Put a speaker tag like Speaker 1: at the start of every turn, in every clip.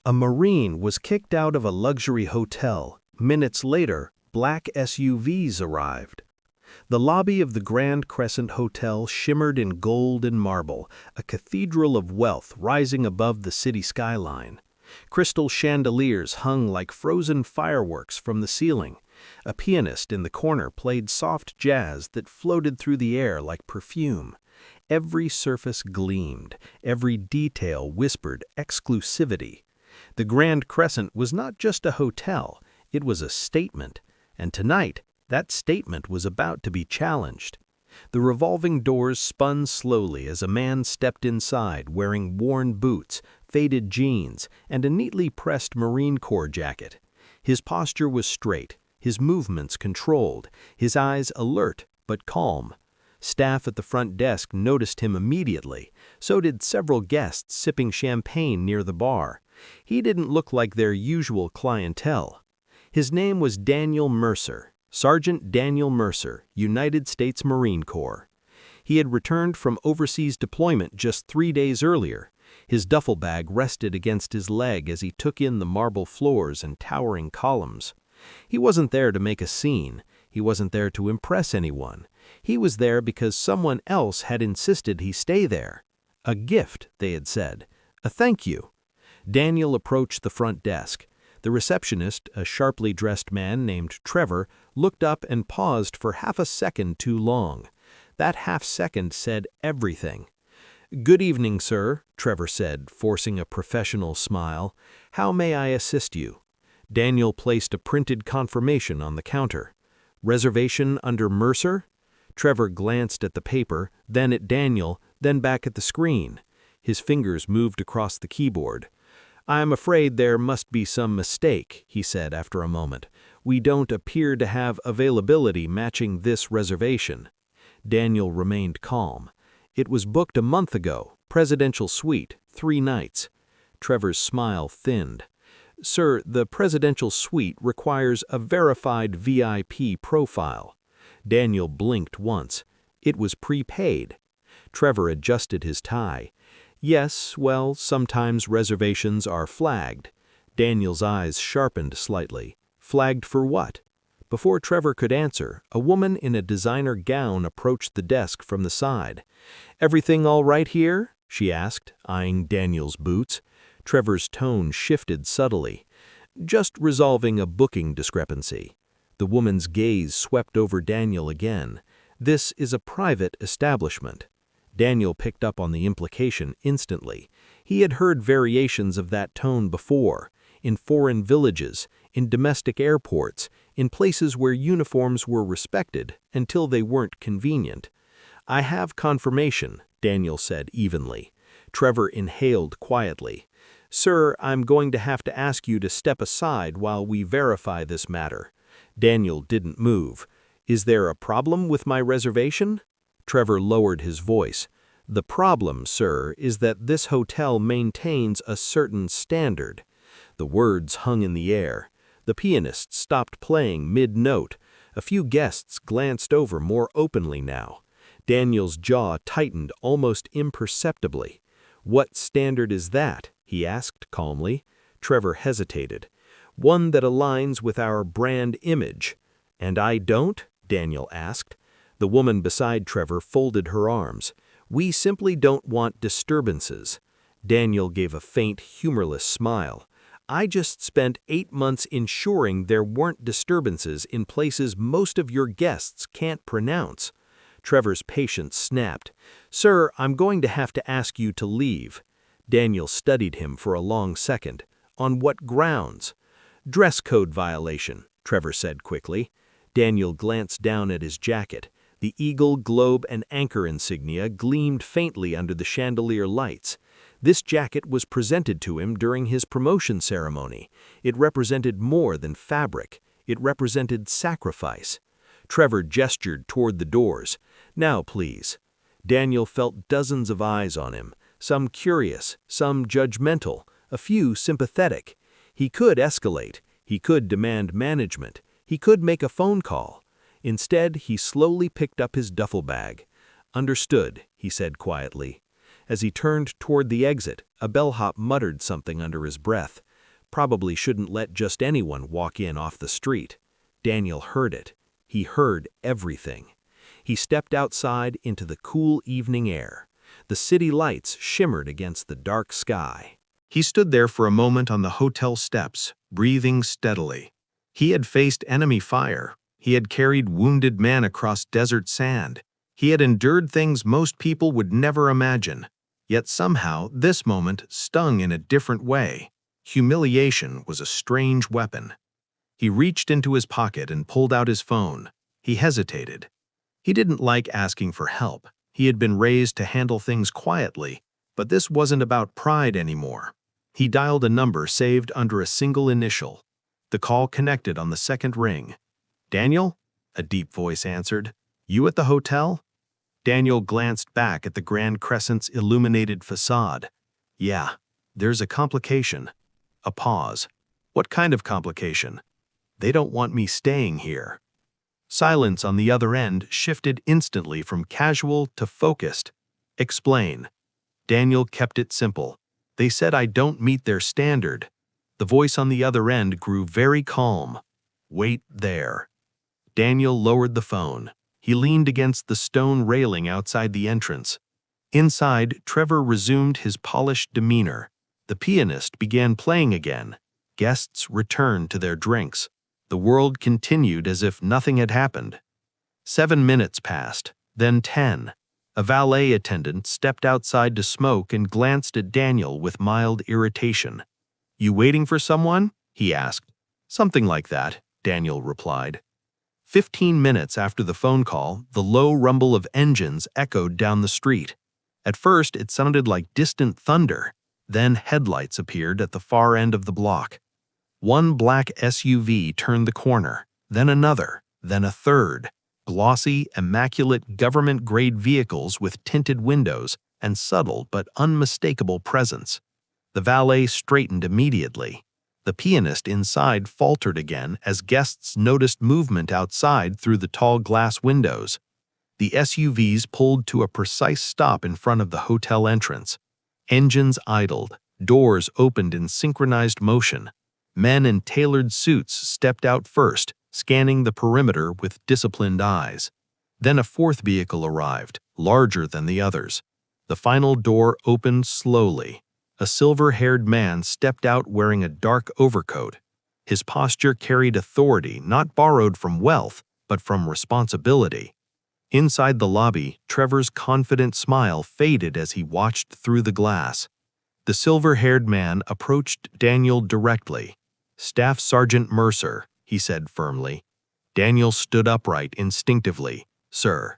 Speaker 1: A Marine was kicked out of a luxury hotel. Minutes later, black SUVs arrived. The lobby of the Grand Crescent Hotel shimmered in gold and marble, a cathedral of wealth rising above the city skyline. Crystal chandeliers hung like frozen fireworks from the ceiling. A pianist in the corner played soft jazz that floated through the air like perfume. Every surface gleamed, every detail whispered exclusivity. The Grand Crescent was not just a hotel, it was a statement, and tonight, that statement was about to be challenged. The revolving doors spun slowly as a man stepped inside wearing worn boots, faded jeans, and a neatly pressed Marine Corps jacket. His posture was straight, his movements controlled, his eyes alert but calm. Staff at the front desk noticed him immediately. So did several guests sipping champagne near the bar. He didn't look like their usual clientele. His name was Daniel Mercer, Sergeant Daniel Mercer, United States Marine Corps. He had returned from overseas deployment just 3 days earlier. His duffel bag rested against his leg as he took in the marble floors and towering columns. He wasn't there to make a scene. He wasn't there to impress anyone. He was there because someone else had insisted he stay there. A gift, they had said. A thank you. Daniel approached the front desk. The receptionist, a sharply dressed man named Trevor, looked up and paused for half a second too long. That half second said everything. "Good evening, sir," Trevor said, forcing a professional smile. "How may I assist you?" Daniel placed a printed confirmation on the counter. "Reservation under Mercer?" Trevor glanced at the paper, then at Daniel, then back at the screen. His fingers moved across the keyboard. "I'm afraid there must be some mistake," he said after a moment. "We don't appear to have availability matching this reservation." Daniel remained calm. "It was booked a month ago, presidential suite, 3 nights. Trevor's smile thinned. "Sir, the presidential suite requires a verified VIP profile." Daniel blinked once. It was prepaid. Trevor adjusted his tie. "Yes, well, sometimes reservations are flagged." Daniel's eyes sharpened slightly. "Flagged for what?" Before Trevor could answer, a woman in a designer gown approached the desk from the side. "Everything all right here?" she asked, eyeing Daniel's boots. Trevor's tone shifted subtly. "Just resolving a booking discrepancy." The woman's gaze swept over Daniel again. "This is a private establishment." Daniel picked up on the implication instantly. He had heard variations of that tone before, in foreign villages, in domestic airports, in places where uniforms were respected until they weren't convenient. "I have confirmation," Daniel said evenly. Trevor inhaled quietly. "Sir, I'm going to have to ask you to step aside while we verify this matter." Daniel didn't move. "Is there a problem with my reservation?" Trevor lowered his voice. "The problem, sir, is that this hotel maintains a certain standard." The words hung in the air. The pianist stopped playing mid-note. A few guests glanced over more openly now. Daniel's jaw tightened almost imperceptibly. "What standard is that?" he asked calmly. Trevor hesitated. "One that aligns with our brand image." "And I don't?" Daniel asked. The woman beside Trevor folded her arms. "We simply don't want disturbances." Daniel gave a faint, humorless smile. "I just spent 8 months ensuring there weren't disturbances in places most of your guests can't pronounce." Trevor's patience snapped. "Sir, I'm going to have to ask you to leave." Daniel studied him for a long second. "On what grounds?" "Dress code violation," Trevor said quickly. Daniel glanced down at his jacket. The eagle, globe, and anchor insignia gleamed faintly under the chandelier lights. This jacket was presented to him during his promotion ceremony. It represented more than fabric. It represented sacrifice. Trevor gestured toward the doors. "Now, please." Daniel felt dozens of eyes on him, some curious, some judgmental, a few sympathetic. He could escalate. He could demand management. He could make a phone call. Instead, he slowly picked up his duffel bag. "Understood," he said quietly. As he turned toward the exit, a bellhop muttered something under his breath. Probably shouldn't let just anyone walk in off the street. Daniel heard it. He heard everything. He stepped outside into the cool evening air. The city lights shimmered against the dark sky. He stood there for a moment on the hotel steps, breathing steadily. He had faced enemy fire. He had carried wounded men across desert sand. He had endured things most people would never imagine. Yet somehow, this moment stung in a different way. Humiliation was a strange weapon. He reached into his pocket and pulled out his phone. He hesitated. He didn't like asking for help. He had been raised to handle things quietly, but this wasn't about pride anymore. He dialed a number saved under a single initial. The call connected on the second ring. "Daniel?" a deep voice answered. "You at the hotel?" Daniel glanced back at the Grand Crescent's illuminated facade. "Yeah, there's a complication." A pause. "What kind of complication?" "They don't want me staying here." Silence on the other end shifted instantly from casual to focused. "Explain." Daniel kept it simple. "They said I don't meet their standard." The voice on the other end grew very calm. "Wait there." Daniel lowered the phone. He leaned against the stone railing outside the entrance. Inside, Trevor resumed his polished demeanor. The pianist began playing again. Guests returned to their drinks. The world continued as if nothing had happened. 7 minutes passed, then 10. A valet attendant stepped outside to smoke and glanced at Daniel with mild irritation. "You waiting for someone?" he asked. "Something like that," Daniel replied. 15 minutes after the phone call, the low rumble of engines echoed down the street. At first, it sounded like distant thunder. Then headlights appeared at the far end of the block. One black SUV turned the corner, then another, then a third. Glossy, immaculate government-grade vehicles with tinted windows and subtle but unmistakable presence. The valet straightened immediately. The pianist inside faltered again as guests noticed movement outside through the tall glass windows. The SUVs pulled to a precise stop in front of the hotel entrance. Engines idled, doors opened in synchronized motion. Men in tailored suits stepped out first, scanning the perimeter with disciplined eyes. Then a fourth vehicle arrived, larger than the others. The final door opened slowly. A silver-haired man stepped out wearing a dark overcoat. His posture carried authority not borrowed from wealth, but from responsibility. Inside the lobby, Trevor's confident smile faded as he watched through the glass. The silver-haired man approached Daniel directly. "Staff Sergeant Mercer," he said firmly. Daniel stood upright instinctively. "Sir."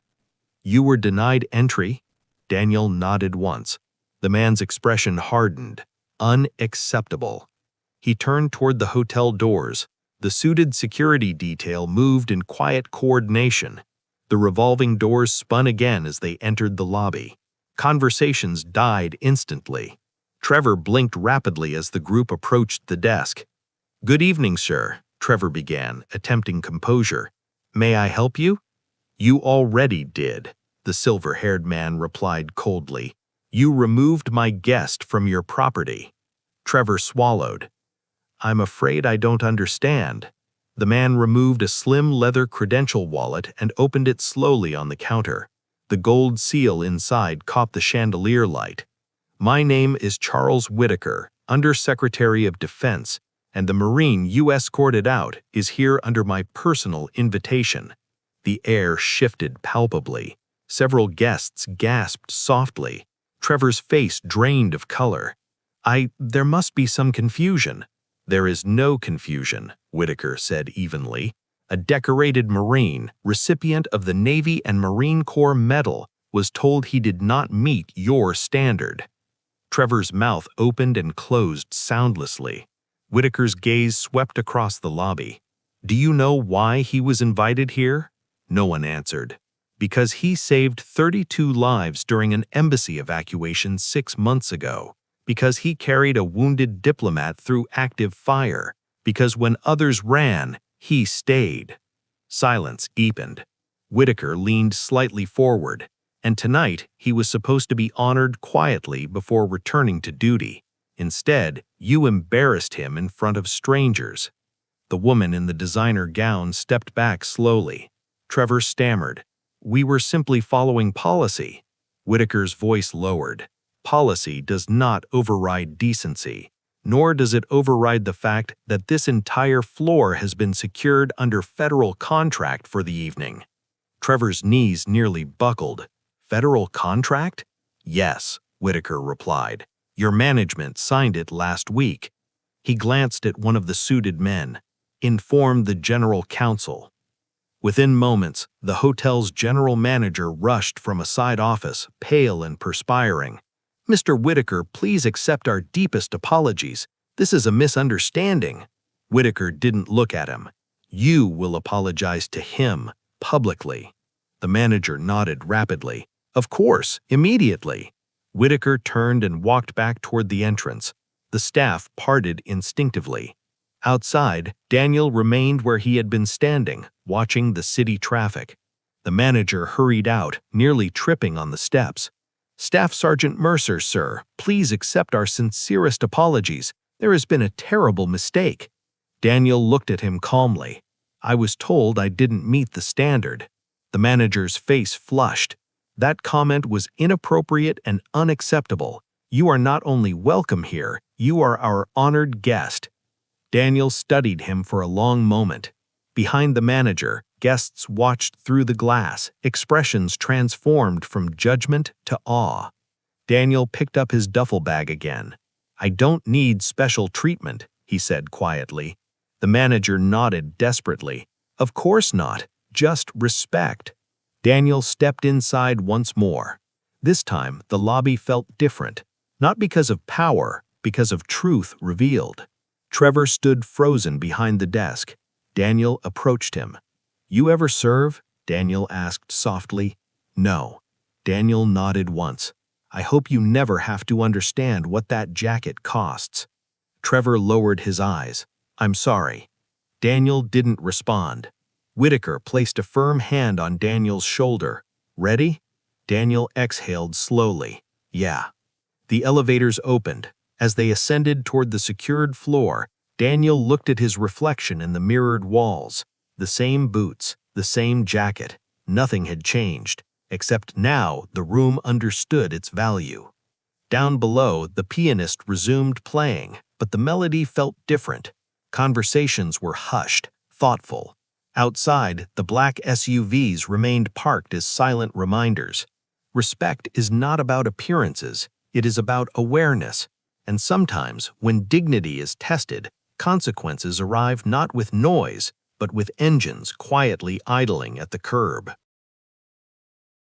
Speaker 1: "You were denied entry?" Daniel nodded once. The man's expression hardened. Unacceptable. He turned toward the hotel doors. The suited security detail moved in quiet coordination. The revolving doors spun again as they entered the lobby. Conversations died instantly. Trevor blinked rapidly as the group approached the desk. "Good evening, sir," Trevor began, attempting composure. "May I help you?" "You already did," the silver-haired man replied coldly. "You removed my guest from your property." Trevor swallowed. "I'm afraid I don't understand." The man removed a slim leather credential wallet and opened it slowly on the counter. The gold seal inside caught the chandelier light. "My name is Charles Whitaker, Undersecretary of Defense, and the Marine you escorted out is here under my personal invitation." The air shifted palpably. Several guests gasped softly. Trevor's face drained of color. There must be some confusion." "There is no confusion," Whitaker said evenly. "A decorated Marine, recipient of the Navy and Marine Corps Medal, was told he did not meet your standard." Trevor's mouth opened and closed soundlessly. Whitaker's gaze swept across the lobby. "Do you know why he was invited here?" No one answered. "Because he saved 32 lives during an embassy evacuation 6 months ago. Because he carried a wounded diplomat through active fire. Because when others ran, he stayed." Silence deepened. Whitaker leaned slightly forward, and tonight he was supposed to be honored quietly before returning to duty. Instead, you embarrassed him in front of strangers." The woman in the designer gown stepped back slowly. Trevor stammered, "We were simply following policy." Whitaker's voice lowered. "Policy does not override decency, nor does it override the fact that this entire floor has been secured under federal contract for the evening." Trevor's knees nearly buckled. "Federal contract?" "Yes," Whitaker replied. "Your management signed it last week." He glanced at one of the suited men. "Inform the general counsel." Within moments, the hotel's general manager rushed from a side office, pale and perspiring. "Mr. Whitaker, please accept our deepest apologies. This is a misunderstanding." Whitaker didn't look at him. "You will apologize to him, publicly." The manager nodded rapidly. "Of course, immediately." Whitaker turned and walked back toward the entrance. The staff parted instinctively. Outside, Daniel remained where he had been standing, watching the city traffic. The manager hurried out, nearly tripping on the steps. "Staff Sergeant Mercer, sir, please accept our sincerest apologies. There has been a terrible mistake." Daniel looked at him calmly. "I was told I didn't meet the standard." The manager's face flushed. "That comment was inappropriate and unacceptable. You are not only welcome here, you are our honored guest." Daniel studied him for a long moment. Behind the manager, guests watched through the glass, expressions transformed from judgment to awe. Daniel picked up his duffel bag again. "I don't need special treatment," he said quietly. The manager nodded desperately. "Of course not, just respect." Daniel stepped inside once more. This time, the lobby felt different, not because of power, because of truth revealed. Trevor stood frozen behind the desk. Daniel approached him. "You ever serve?" Daniel asked softly. "No." Daniel nodded once. "I hope you never have to understand what that jacket costs." Trevor lowered his eyes. "I'm sorry." Daniel didn't respond. Whitaker placed a firm hand on Daniel's shoulder. "Ready?" Daniel exhaled slowly. "Yeah." The elevators opened. As they ascended toward the secured floor, Daniel looked at his reflection in the mirrored walls. The same boots, the same jacket. Nothing had changed, except now the room understood its value. Down below, the pianist resumed playing, but the melody felt different. Conversations were hushed, thoughtful. Outside, the black SUVs remained parked as silent reminders. Respect is not about appearances, it is about awareness. And sometimes, when dignity is tested, consequences arrive not with noise, but with engines quietly idling at the curb.